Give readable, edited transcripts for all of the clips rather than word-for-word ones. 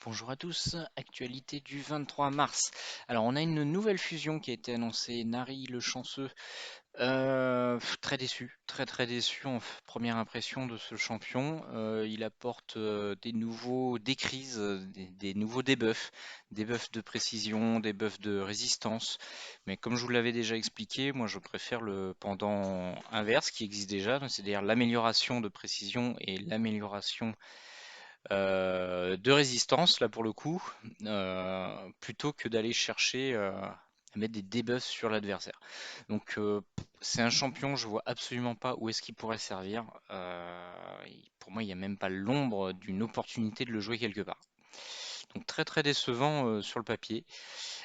Bonjour à tous, actualité du 23 mars. Alors on a une nouvelle fusion qui a été annoncée, Nari le chanceux. Très déçu, très déçu en première impression de ce champion. Il apporte des nouveaux décrises, des nouveaux des buffs de précision, des buffs de résistance. Mais comme je vous l'avais déjà expliqué, moi je préfère le pendant inverse qui existe déjà, c'est-à-dire l'amélioration de précision et l'amélioration de résistance, là pour le coup, plutôt que d'aller chercher à mettre des debuffs sur l'adversaire. Donc c'est un champion, je vois absolument pas où est-ce qu'il pourrait servir. Pour moi, il n'y a même pas l'ombre d'une opportunité de le jouer quelque part. Donc très décevant sur le papier.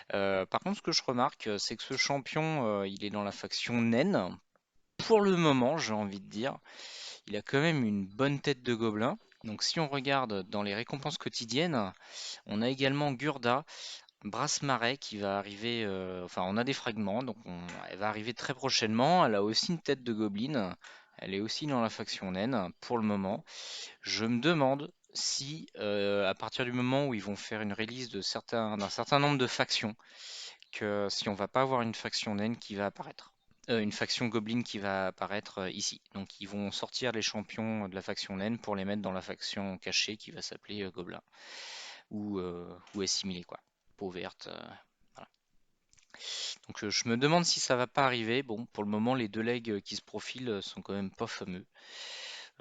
Par contre, ce que je remarque, c'est que ce champion, il est dans la faction naine. Pour le moment, j'ai envie de dire, il a quand même une bonne tête de gobelin. Donc si on regarde dans les récompenses quotidiennes, on a également Gurda, Brasse-Marais qui va arriver, enfin on a des fragments, elle va arriver très prochainement. Elle a aussi une tête de gobelin, elle est aussi dans la faction naine pour le moment. Je me demande si à partir du moment où ils vont faire une release d'un certain nombre de factions, que si on va pas avoir une faction naine qui va apparaître. Une faction Goblin qui va apparaître ici. Donc ils vont sortir les champions de la faction naine pour les mettre dans la faction cachée qui va s'appeler Gobelin. Ou assimilé quoi. Peau verte. Voilà. Donc je me demande si ça va pas arriver. Bon, pour le moment, les deux legs qui se profilent sont quand même pas fameux.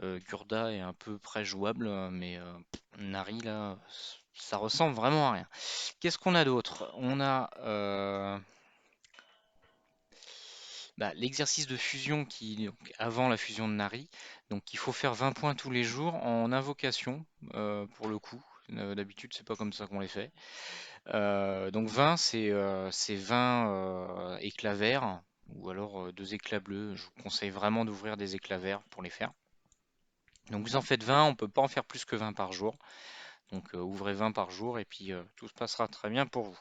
Gurda est un peu près jouable, mais Nari là, ça ressemble vraiment à rien. Qu'est-ce qu'on a d'autre? On a l'exercice de fusion donc, avant la fusion de Nari. Donc il faut faire 20 points tous les jours en invocation pour le coup. D'habitude, c'est pas comme ça qu'on les fait. Donc 20, c'est 20 éclats verts ou alors 2 éclats bleus. Je vous conseille vraiment d'ouvrir des éclats verts pour les faire. Donc vous en faites 20, on peut pas en faire plus que 20 par jour. Donc ouvrez 20 par jour et puis tout se passera très bien pour vous.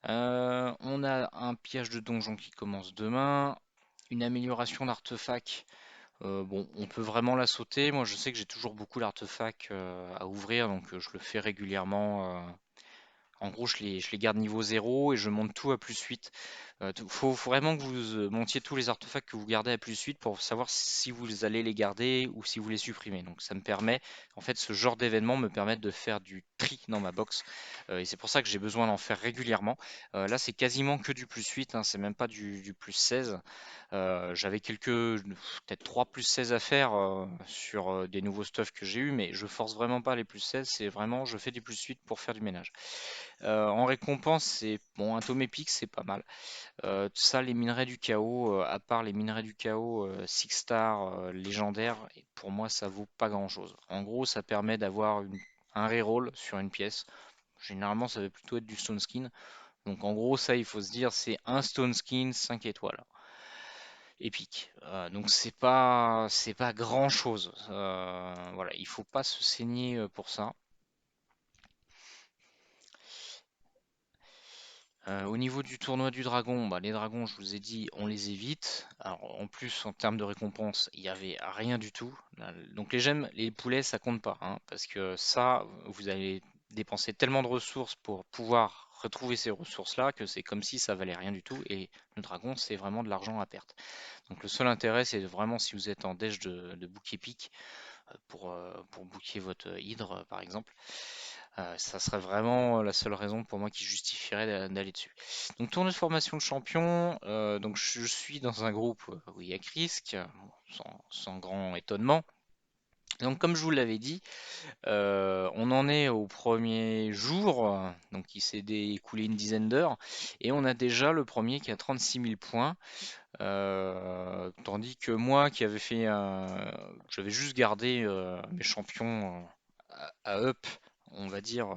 On a un pillage de donjon qui commence demain, une amélioration d'artefacts. Bon, on peut vraiment la sauter. Moi, je sais que j'ai toujours beaucoup d'artefacts à ouvrir, donc je le fais régulièrement. En gros, je les garde niveau 0 et je monte tout à +8. Faut vraiment que vous montiez tous les artefacts que vous gardez à +8 pour savoir si vous allez les garder ou si vous les supprimez. Donc ça me permet, en fait, ce genre d'événement me permet de faire du tri dans ma box. Et c'est pour ça que j'ai besoin d'en faire régulièrement. Là, c'est quasiment que du +8, hein, c'est même pas du +16. J'avais peut-être 3 +16 à faire sur des nouveaux stuffs que j'ai eu, mais je force vraiment pas les +16, c'est vraiment je fais du +8 pour faire du ménage. En récompense, c'est bon, un tome épique, c'est pas mal. Ça, les minerais du chaos, à part les minerais du chaos Six Star légendaires, et pour moi, ça vaut pas grand-chose. En gros, ça permet d'avoir un reroll sur une pièce. Généralement, ça va plutôt être du stone skin. Donc, en gros, ça, il faut se dire, c'est un stone skin 5 étoiles épique. Donc c'est pas grand chose. Voilà, il faut pas se saigner pour ça. Au niveau du tournoi du dragon, bah, les dragons, je vous ai dit, on les évite. Alors, en plus, en termes de récompense, il n'y avait rien du tout. Donc les gemmes, les poulets, ça compte pas, hein, parce que ça, vous allez dépenser tellement de ressources pour pouvoir retrouver ces ressources-là que c'est comme si ça valait rien du tout. Et le dragon, c'est vraiment de l'argent à perte. Donc le seul intérêt, c'est vraiment si vous êtes en déj de bouc épique pour booker votre hydre, par exemple. Ça serait vraiment la seule raison pour moi qui justifierait d'aller dessus. Donc tournoi de formation de champion, donc je suis dans un groupe où il y a Krisk, bon, sans grand étonnement. Donc comme je vous l'avais dit, on en est au premier jour, donc il s'est écoulé une dizaine d'heures, et on a déjà le premier qui a 36 000 points, tandis que moi qui avais fait j'avais juste gardé mes champions à up, on va dire.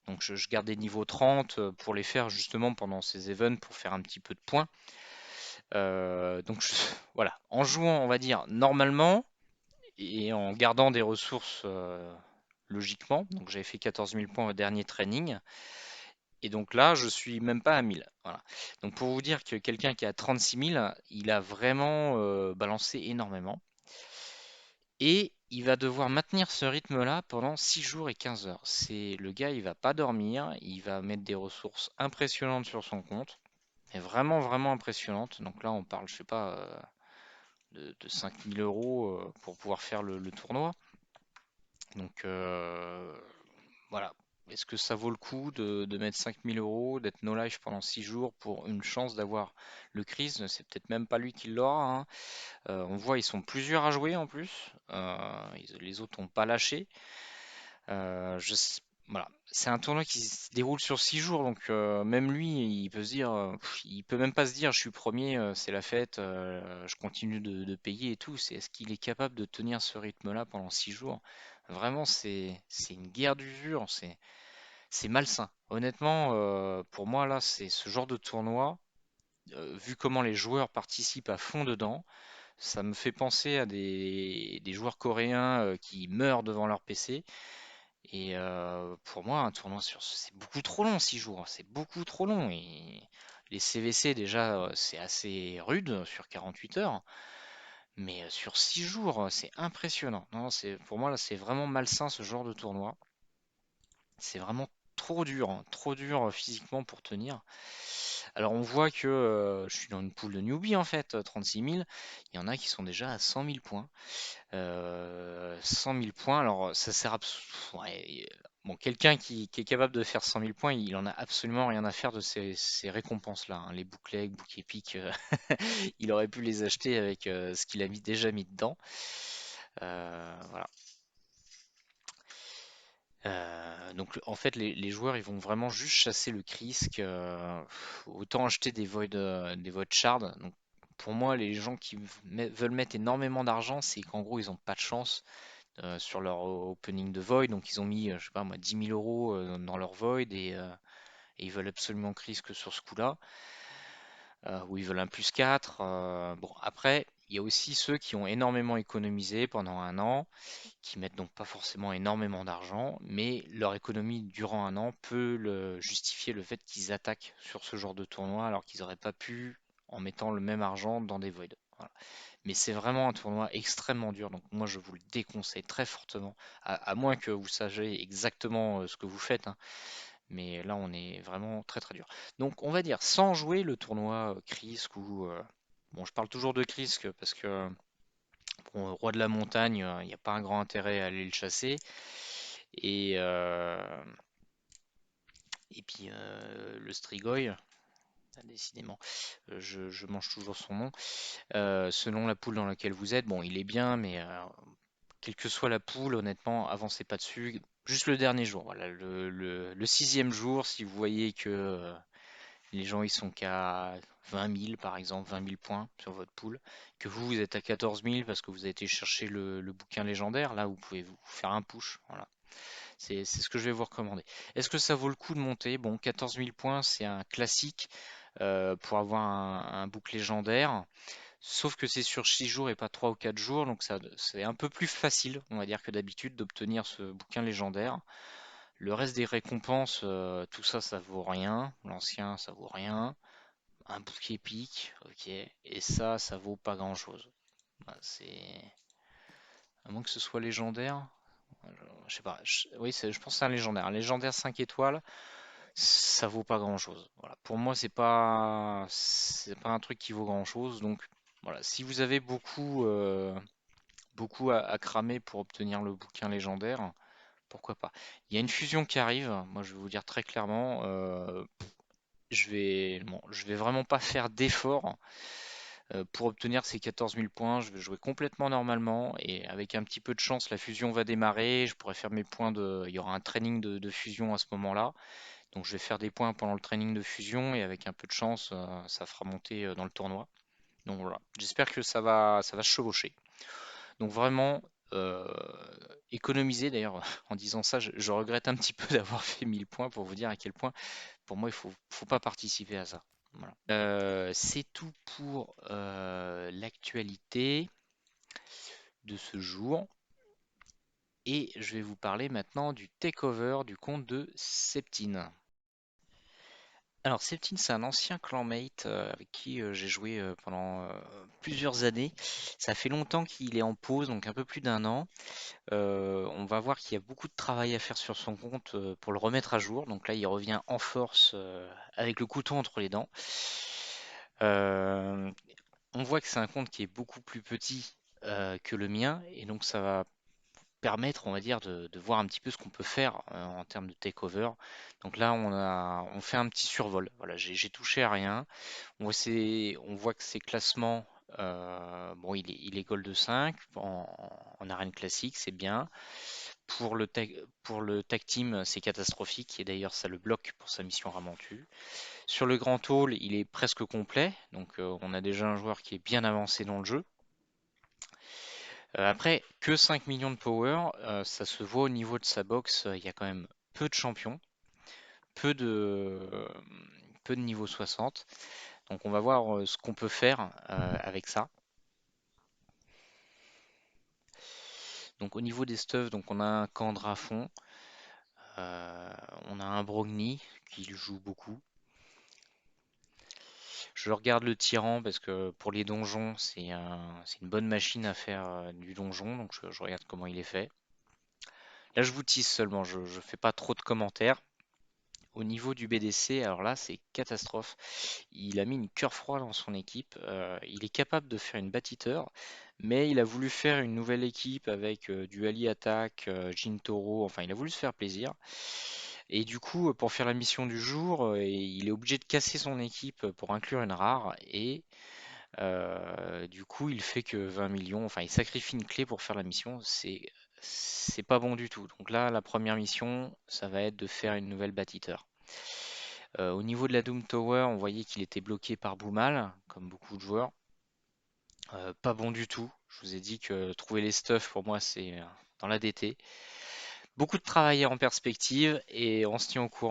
Donc je gardais niveau 30 pour les faire justement pendant ces events pour faire un petit peu de points. Voilà, en jouant, on va dire normalement et en gardant des ressources logiquement. Donc j'avais fait 14 000 points au dernier training. Et donc là, je suis même pas à 1000. Voilà. Donc pour vous dire que quelqu'un qui a 36 000, il a vraiment balancé énormément. Et il va devoir maintenir ce rythme-là pendant 6 jours et 15 heures. Le gars, il va pas dormir, il va mettre des ressources impressionnantes sur son compte, mais vraiment, vraiment impressionnantes. Donc là, on parle, je sais pas, de 5000 euros pour pouvoir faire le tournoi. Donc voilà. Est-ce que ça vaut le coup de mettre 5000 euros, d'être no life pendant 6 jours pour une chance d'avoir le Chris? C'est peut-être même pas lui qui l'aura, hein. On voit, ils sont plusieurs à jouer en plus. Les autres n'ont pas lâché. Voilà. C'est un tournoi qui se déroule sur 6 jours, donc même lui, il peut se dire, il peut même pas se dire, je suis premier, c'est la fête, je continue de payer et tout. Est-ce qu'il est capable de tenir ce rythme-là pendant 6 jours? Vraiment, c'est une guerre d'usure, c'est malsain. Honnêtement, pour moi là, c'est ce genre de tournoi, vu comment les joueurs participent à fond dedans. Ça me fait penser à des joueurs coréens qui meurent devant leur PC. Et pour moi, un tournoi c'est beaucoup trop long, 6 jours, hein. C'est beaucoup trop long. Et les CVC, déjà, c'est assez rude sur 48 heures. Mais sur 6 jours, c'est impressionnant. Non, pour moi, là, c'est vraiment malsain ce genre de tournoi. C'est vraiment trop dur, hein, trop dur physiquement pour tenir. Alors on voit que je suis dans une poule de newbie en fait, 36 000. Il y en a qui sont déjà à 100 000 points. 100 000 points, alors ça sert ouais, bon, quelqu'un qui est capable de faire 100 000 points, il en a absolument rien à faire de ces récompenses-là, hein. Les bouclets, bouc épiques, il aurait pu les acheter avec ce qu'il a déjà mis dedans. Voilà. Donc en fait les joueurs ils vont vraiment juste chasser le Krisk, autant acheter des Void Shards. Donc pour moi les gens qui veulent mettre énormément d'argent, c'est qu'en gros ils ont pas de chance sur leur opening de Void. Donc ils ont mis je sais pas moi 10 000 euros dans leur Void et ils veulent absolument Krisk sur ce coup-là, ou ils veulent un plus 4. Bon après il y a aussi ceux qui ont énormément économisé pendant un an, qui mettent donc pas forcément énormément d'argent, mais leur économie durant un an peut justifier le fait qu'ils attaquent sur ce genre de tournoi alors qu'ils n'auraient pas pu en mettant le même argent dans des voids. Voilà. Mais c'est vraiment un tournoi extrêmement dur, donc moi je vous le déconseille très fortement, à moins que vous sachiez exactement ce que vous faites, hein. Mais là on est vraiment très très dur. Donc on va dire sans jouer le tournoi Krisk ou bon je parle toujours de Krisk parce que bon, roi de la montagne, il n'y a pas un grand intérêt à aller le chasser. Et, euh, et puis le Strigoi, décidément, je mange toujours son nom. Selon la poule dans laquelle vous êtes, bon, il est bien, mais quelle que soit la poule, honnêtement, avancez pas dessus. Juste le dernier jour, voilà, le sixième jour, si vous voyez que les gens ils sont qu'à 20 000 par exemple, 20 000 points sur votre pool, que vous êtes à 14 000 parce que vous avez été chercher le bouquin légendaire, là vous pouvez vous faire un push. Voilà. C'est ce que je vais vous recommander. Est-ce que ça vaut le coup de monter? Bon, 14 000 points, c'est un classique pour avoir un book légendaire. Sauf que c'est sur 6 jours et pas 3 ou 4 jours, donc c'est un peu plus facile, on va dire, que d'habitude d'obtenir ce bouquin légendaire. Le reste des récompenses, tout ça, ça vaut rien. L'ancien, ça vaut rien. Un bouc épique, ok. Et ça vaut pas grand-chose. Bah, à moins que ce soit légendaire. Je sais pas. Oui, je pense que c'est un légendaire. Un légendaire 5 étoiles, ça vaut pas grand-chose. Voilà. Pour moi, c'est pas un truc qui vaut grand-chose. Donc, voilà. Si vous avez beaucoup à cramer pour obtenir le bouquin légendaire, pourquoi pas. Il y a une fusion qui arrive. Moi, je vais vous dire très clairement. Bon, je vais vraiment pas faire d'effort pour obtenir ces 14 000 points. Je vais jouer complètement normalement et avec un petit peu de chance, la fusion va démarrer. Je pourrais faire mes points il y aura un training de fusion à ce moment-là. Donc je vais faire des points pendant le training de fusion et avec un peu de chance, ça fera monter dans le tournoi. Donc voilà, j'espère que ça va se chevaucher. Donc vraiment, euh, économiser d'ailleurs, en disant ça, je regrette un petit peu d'avoir fait 1000 points pour vous dire à quel point, pour moi, il faut pas participer à ça. Voilà. C'est tout pour l'actualité de ce jour. Et je vais vous parler maintenant du takeover du compte de Septine. Alors Septine, c'est un ancien clanmate avec qui j'ai joué pendant plusieurs années. Ça fait longtemps qu'il est en pause, donc un peu plus d'un an. On va voir qu'il y a beaucoup de travail à faire sur son compte pour le remettre à jour. Donc là, il revient en force avec le couteau entre les dents. Euh, on voit que c'est un compte qui est beaucoup plus petit que le mien, et donc ça va permettre, on va dire, de voir un petit peu ce qu'on peut faire en termes de takeover. Donc là, on fait un petit survol. Voilà, j'ai touché à rien. On voit que ses classements, bon, il est gold 5 en arène classique, c'est bien. Pour le tag team, c'est catastrophique, et d'ailleurs, ça le bloque pour sa mission Ramantu. Sur le grand hall, il est presque complet, donc on a déjà un joueur qui est bien avancé dans le jeu. Après, que 5 millions de power, ça se voit au niveau de sa box, il y a quand même peu de champions, peu de, euh, peu de niveau 60. Donc on va voir ce qu'on peut faire avec ça. Donc au niveau des stuffs, donc on a un Kandra fond, euh, on a un Brogni qui joue beaucoup. Je regarde le tyran parce que pour les donjons, c'est une bonne machine à faire du donjon, donc je regarde comment il est fait. Là, je vous tease seulement, je ne fais pas trop de commentaires. Au niveau du BDC, alors là, c'est catastrophe. Il a mis une cœur froid dans son équipe. Il est capable de faire une bâtiteur, mais il a voulu faire une nouvelle équipe avec du Ali Attack, Jintoro. Enfin, il a voulu se faire plaisir. Et du coup, pour faire la mission du jour, il est obligé de casser son équipe pour inclure une rare. Et du coup, il fait que 20 millions. Enfin, il sacrifie une clé pour faire la mission. C'est pas bon du tout. Donc là, la première mission, ça va être de faire une nouvelle bâtiteur. Au niveau de la Doom Tower, on voyait qu'il était bloqué par Boomal, comme beaucoup de joueurs. Pas bon du tout. Je vous ai dit que trouver les stuffs, pour moi, c'est dans la DT. Beaucoup de travail en perspective, et on se tient au courant.